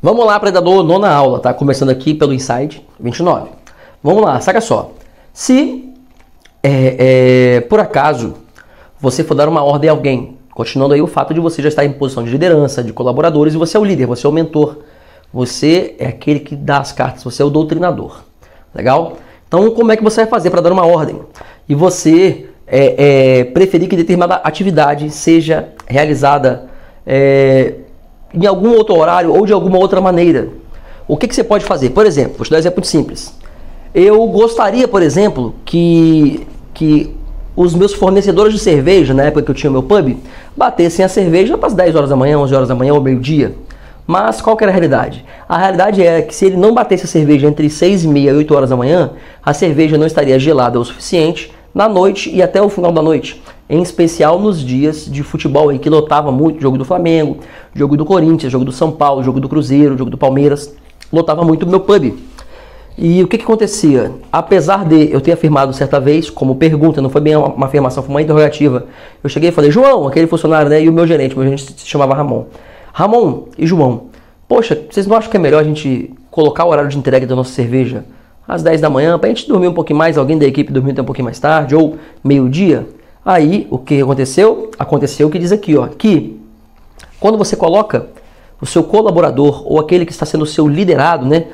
Vamos lá, predador, nona aula, tá? Começando aqui pelo Insight 29. Vamos lá, saca só. Se, por acaso, você for dar uma ordem a alguém, continuando aí o fato de você já estar em posição de liderança, de colaboradores, e você é o líder, você é o mentor, você é aquele que dá as cartas, você é o doutrinador. Legal? Então, como é que você vai fazer para dar uma ordem? E você preferir que determinada atividade seja realizada em algum outro horário ou de alguma outra maneira. O que você pode fazer? Por exemplo, vou te dar um exemplo muito simples. Eu gostaria, por exemplo, que os meus fornecedores de cerveja, na época que eu tinha o meu pub, batessem a cerveja para as 10 horas da manhã, 11 horas da manhã ou meio-dia. Mas qual que era a realidade? A realidade é que se ele não batesse a cerveja entre 6h30 e 8 horas da manhã, a cerveja não estaria gelada o suficiente na noite e até o final da noite. Em especial nos dias de futebol aí que lotava muito, jogo do Flamengo, jogo do Corinthians, jogo do São Paulo, jogo do Cruzeiro, jogo do Palmeiras, lotava muito o meu pub. E o que acontecia? Apesar de eu ter afirmado certa vez, como pergunta, não foi bem uma afirmação, foi uma interrogativa, eu cheguei e falei, João, aquele funcionário, né, e o meu gerente se chamava Ramon. Ramon e João, poxa, vocês não acham que é melhor a gente colocar o horário de entrega da nossa cerveja às 10 da manhã, para a gente dormir um pouquinho mais, alguém da equipe dormir até um pouquinho mais tarde, ou meio-dia? Aí, o que aconteceu? Aconteceu o que diz aqui, ó, que quando você coloca o seu colaborador ou aquele que está sendo o seu liderado, né,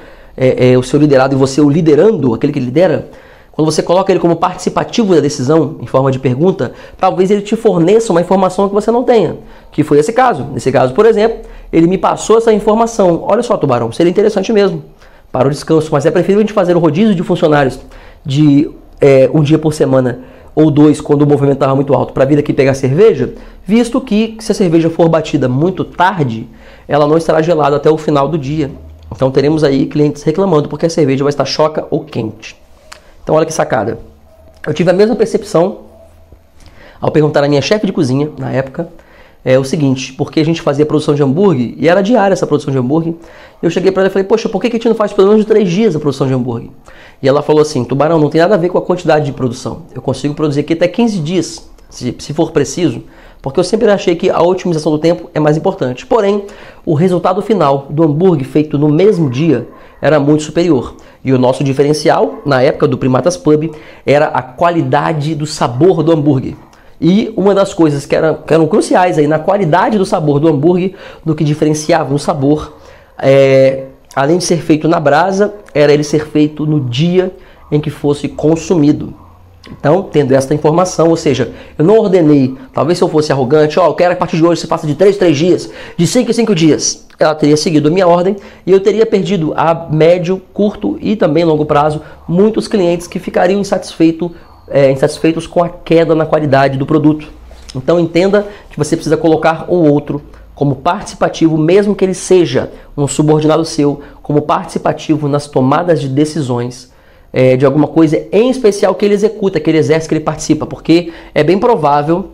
o seu liderado e você o liderando, aquele que lidera, quando você coloca ele como participativo da decisão, em forma de pergunta, talvez ele te forneça uma informação que você não tenha, que foi esse caso. Nesse caso, por exemplo, ele me passou essa informação. Olha só, Tubarão, seria interessante mesmo para o descanso, mas é preferível a gente fazer o rodízio de funcionários de um dia por semana ou 2, quando o movimento estava muito alto, para vir aqui pegar cerveja, visto que se a cerveja for batida muito tarde, ela não estará gelada até o final do dia. Então teremos aí clientes reclamando porque a cerveja vai estar choca ou quente. Então olha que sacada. Eu tive a mesma percepção ao perguntar à minha chefe de cozinha, na época, o seguinte, porque a gente fazia produção de hambúrguer, e era diária essa produção de hambúrguer, eu cheguei para ela e falei, poxa, por que a gente não faz pelo menos de 3 dias a produção de hambúrguer? E ela falou assim, Tubarão, não tem nada a ver com a quantidade de produção, eu consigo produzir aqui até 15 dias, se for preciso, porque eu sempre achei que a otimização do tempo é mais importante. Porém, o resultado final do hambúrguer feito no mesmo dia era muito superior. E o nosso diferencial, na época do Primatas Pub, era a qualidade do sabor do hambúrguer. E uma das coisas que eram cruciais aí na qualidade do sabor do hambúrguer, do que diferenciava o sabor, além de ser feito na brasa, era ele ser feito no dia em que fosse consumido. Então, tendo esta informação, ou seja, eu não ordenei, talvez se eu fosse arrogante, eu quero que a partir de hoje você faça de 3 em 3 dias, de 5 em 5 dias. Ela teria seguido a minha ordem e eu teria perdido a médio, curto e também longo prazo muitos clientes que ficariam insatisfeitos com a queda na qualidade do produto. Então entenda que você precisa colocar o outro como participativo, mesmo que ele seja um subordinado seu, como participativo nas tomadas de decisões de alguma coisa em especial que ele executa, que ele exerce, que ele participa, porque é bem provável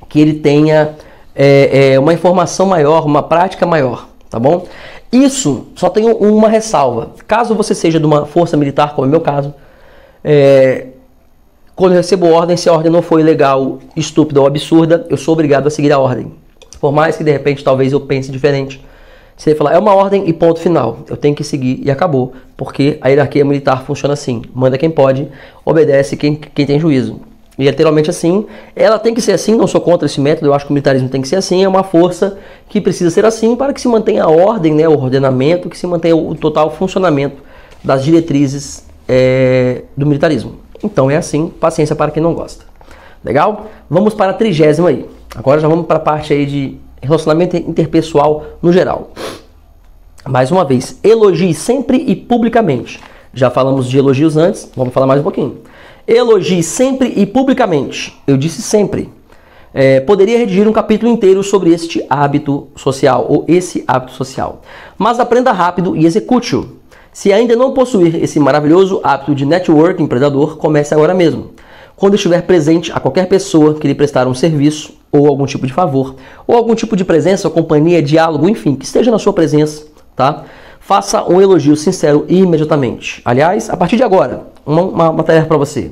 que ele tenha uma informação maior, uma prática maior, tá bom? Isso só tem uma ressalva. Caso você seja de uma força militar, como é o meu caso, quando eu recebo ordem, se a ordem não for ilegal, estúpida ou absurda, eu sou obrigado a seguir a ordem. Por mais que de repente talvez eu pense diferente. Se ele falar, é uma ordem e ponto final, eu tenho que seguir e acabou. Porque a hierarquia militar funciona assim, manda quem pode, obedece quem tem juízo. E literalmente assim, ela tem que ser assim, não sou contra esse método, eu acho que o militarismo tem que ser assim, é uma força que precisa ser assim para que se mantenha a ordem, né, o ordenamento, que se mantenha o total funcionamento das diretrizes do militarismo. Então é assim, paciência para quem não gosta. Legal? Vamos para a 30ª aí. Agora já vamos para a parte aí de relacionamento interpessoal no geral. Mais uma vez, elogie sempre e publicamente. Já falamos de elogios antes, vamos falar mais um pouquinho. Elogie sempre e publicamente. Eu disse sempre. Poderia redigir um capítulo inteiro sobre este hábito social, ou esse hábito social. Mas aprenda rápido e execute-o. Se ainda não possuir esse maravilhoso hábito de networking predador, comece agora mesmo. Quando estiver presente a qualquer pessoa que lhe prestar um serviço, ou algum tipo de favor, ou algum tipo de presença, companhia, diálogo, enfim, que esteja na sua presença, tá? Faça um elogio sincero imediatamente. Aliás, a partir de agora, uma tarefa para você.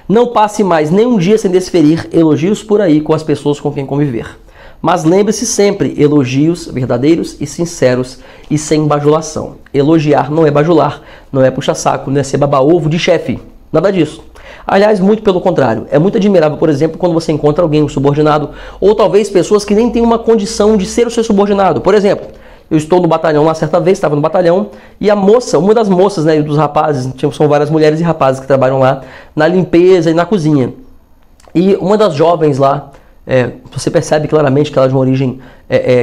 Não passe mais nenhum dia sem desferir elogios por aí com as pessoas com quem conviver. Mas lembre-se sempre, elogios verdadeiros e sinceros e sem bajulação. Elogiar não é bajular, não é puxa-saco, não é ser baba-ovo de chefe. Nada disso. Aliás, muito pelo contrário. É muito admirável, por exemplo, quando você encontra alguém, um subordinado, ou talvez pessoas que nem têm uma condição de ser o seu subordinado. Por exemplo, eu estou no batalhão lá certa vez, estava no batalhão, e a moça, uma das moças, né, dos rapazes, são várias mulheres e rapazes que trabalham lá na limpeza e na cozinha. E uma das jovens lá, você percebe claramente que ela é de uma origem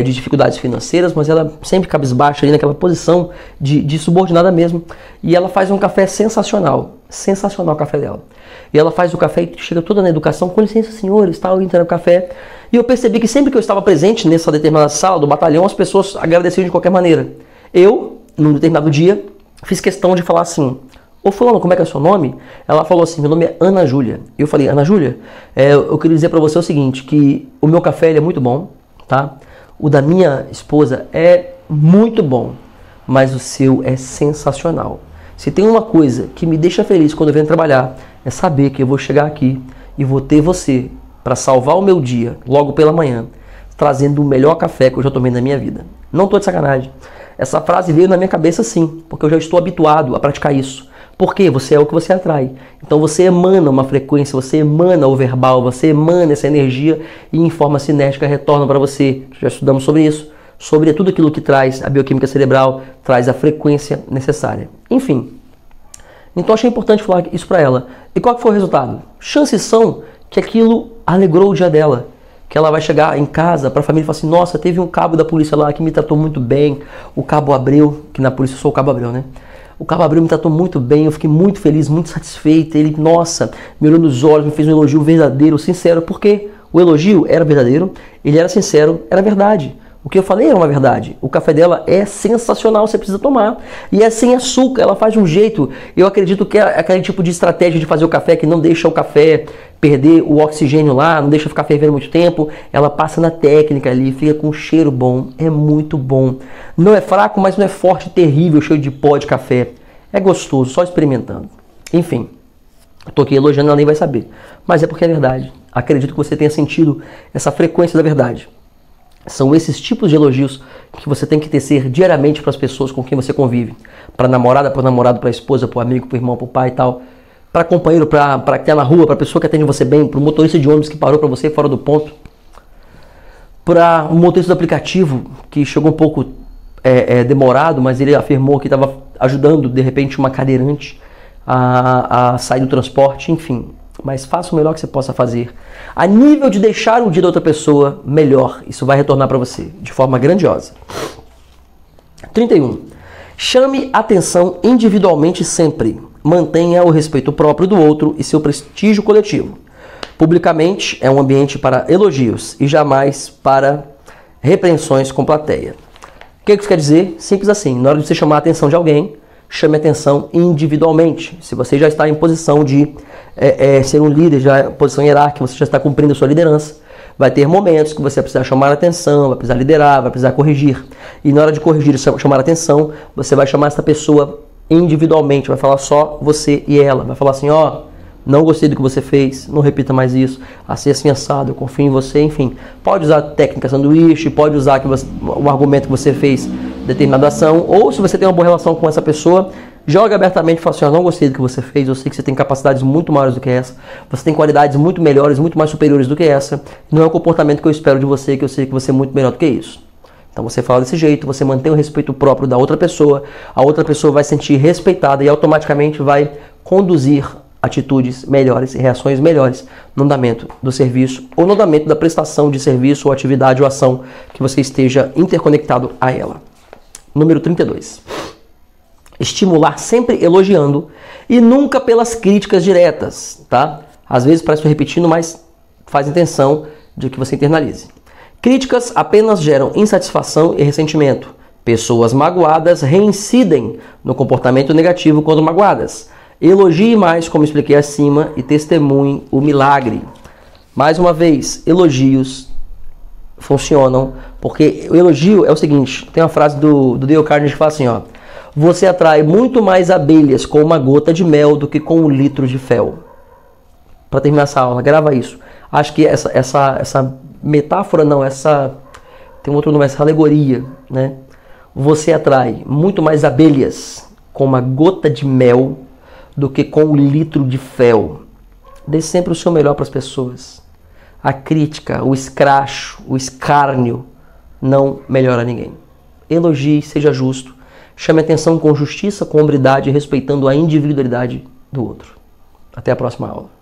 de dificuldades financeiras, mas ela sempre cabisbaixa ali naquela posição de subordinada mesmo. E ela faz um café sensacional, sensacional o café dela. E ela faz o café e chega toda na educação, com licença senhores, tal, entra no café. E eu percebi que sempre que eu estava presente nessa determinada sala do batalhão, as pessoas agradeciam de qualquer maneira. Eu, num determinado dia, fiz questão de falar assim: ô fulano, como é que é o seu nome? Ela falou assim: meu nome é Ana Júlia. Eu falei: Ana Júlia, eu queria dizer para você o seguinte, que o meu café ele é muito bom, tá? O da minha esposa é muito bom, mas o seu é sensacional. Se tem uma coisa que me deixa feliz quando eu venho trabalhar, é saber que eu vou chegar aqui e vou ter você para salvar o meu dia, logo pela manhã, trazendo o melhor café que eu já tomei na minha vida. Não tô de sacanagem. Essa frase veio na minha cabeça sim, porque eu já estou habituado a praticar isso. Porque você é o que você atrai. Então você emana uma frequência, você emana o verbal, você emana essa energia e em forma cinética retorna para você. Já estudamos sobre isso, sobre tudo aquilo que traz a bioquímica cerebral, traz a frequência necessária. Enfim, então achei importante falar isso para ela. E qual que foi o resultado? Chances são que aquilo alegrou o dia dela. Que ela vai chegar em casa para a família e falar assim: nossa, teve um cabo da polícia lá que me tratou muito bem, o Cabo Abreu, que na polícia eu sou o Cabo Abreu, né? O Cabo Abreu me tratou muito bem, eu fiquei muito feliz, muito satisfeito. Ele, nossa, me olhou nos olhos, me fez um elogio verdadeiro, sincero, porque o elogio era verdadeiro, ele era sincero, era verdade. O que eu falei era uma verdade. O café dela é sensacional, você precisa tomar. E é sem açúcar, ela faz de um jeito, eu acredito que é aquele tipo de estratégia de fazer o café que não deixa o café perder o oxigênio lá, não deixa ficar fervendo muito tempo. Ela passa na técnica ali, fica com um cheiro bom, é muito bom. Não é fraco, mas não é forte, terrível, cheio de pó de café. É gostoso, só experimentando. Enfim, eu tô aqui elogiando, ela nem vai saber. Mas é porque é verdade. Acredito que você tenha sentido essa frequência da verdade. São esses tipos de elogios que você tem que tecer diariamente para as pessoas com quem você convive. Para namorada, para o namorado, para a esposa, para o amigo, para o irmão, para o pai e tal. Para companheiro, para que está na rua, para a pessoa que atende você bem, para o motorista de ônibus que parou para você fora do ponto. Para o motorista do aplicativo que chegou um pouco demorado, mas ele afirmou que estava ajudando de repente uma cadeirante a sair do transporte, enfim. Mas faça o melhor que você possa fazer. A nível de deixar o dia da outra pessoa melhor, isso vai retornar para você de forma grandiosa. 31. Chame atenção individualmente sempre. Mantenha o respeito próprio do outro e seu prestígio coletivo. Publicamente é um ambiente para elogios e jamais para repreensões com plateia. O que isso quer dizer? Simples assim. Na hora de você chamar a atenção de alguém, chame a atenção individualmente. Se você já está em posição de ser um líder, já em posição hierárquica, você já está cumprindo a sua liderança, vai ter momentos que você vai precisar chamar a atenção, vai precisar liderar, vai precisar corrigir. E na hora de corrigir e chamar a atenção, você vai chamar essa pessoa individualmente, vai falar só você e ela. Vai falar assim: ó, não gostei do que você fez, não repita mais isso, assim assado, eu confio em você, enfim. Pode usar a técnica sanduíche, pode usar o argumento que você fez determinada ação, ou se você tem uma boa relação com essa pessoa, joga abertamente e fala assim: ó, não gostei do que você fez, eu sei que você tem capacidades muito maiores do que essa, você tem qualidades muito melhores, muito mais superiores do que essa, não é o comportamento que eu espero de você, que eu sei que você é muito melhor do que isso. Então você fala desse jeito, você mantém o respeito próprio da outra pessoa, a outra pessoa vai se sentir respeitada e automaticamente vai conduzir atitudes melhores e reações melhores no andamento do serviço ou no andamento da prestação de serviço ou atividade ou ação que você esteja interconectado a ela. Número 32. Estimular sempre elogiando e nunca pelas críticas diretas, tá? Às vezes parece que eu repetindo, mas faz intenção de que você internalize. Críticas apenas geram insatisfação e ressentimento. Pessoas magoadas reincidem no comportamento negativo quando magoadas. Elogie mais, como expliquei acima, e testemunhe o milagre. Mais uma vez, elogios funcionam, porque o elogio é o seguinte, tem uma frase do Dale Carnegie que fala assim, ó: você atrai muito mais abelhas com uma gota de mel do que com um litro de fel. Para terminar essa aula, grava isso. Acho que essa metáfora não, tem outro nome, essa alegoria, né? Você atrai muito mais abelhas com uma gota de mel do que com um litro de fel. Dê sempre o seu melhor para as pessoas. A crítica, o escracho, o escárnio não melhora ninguém. Elogie, seja justo, chame atenção com justiça, com hombridade, respeitando a individualidade do outro. Até a próxima aula.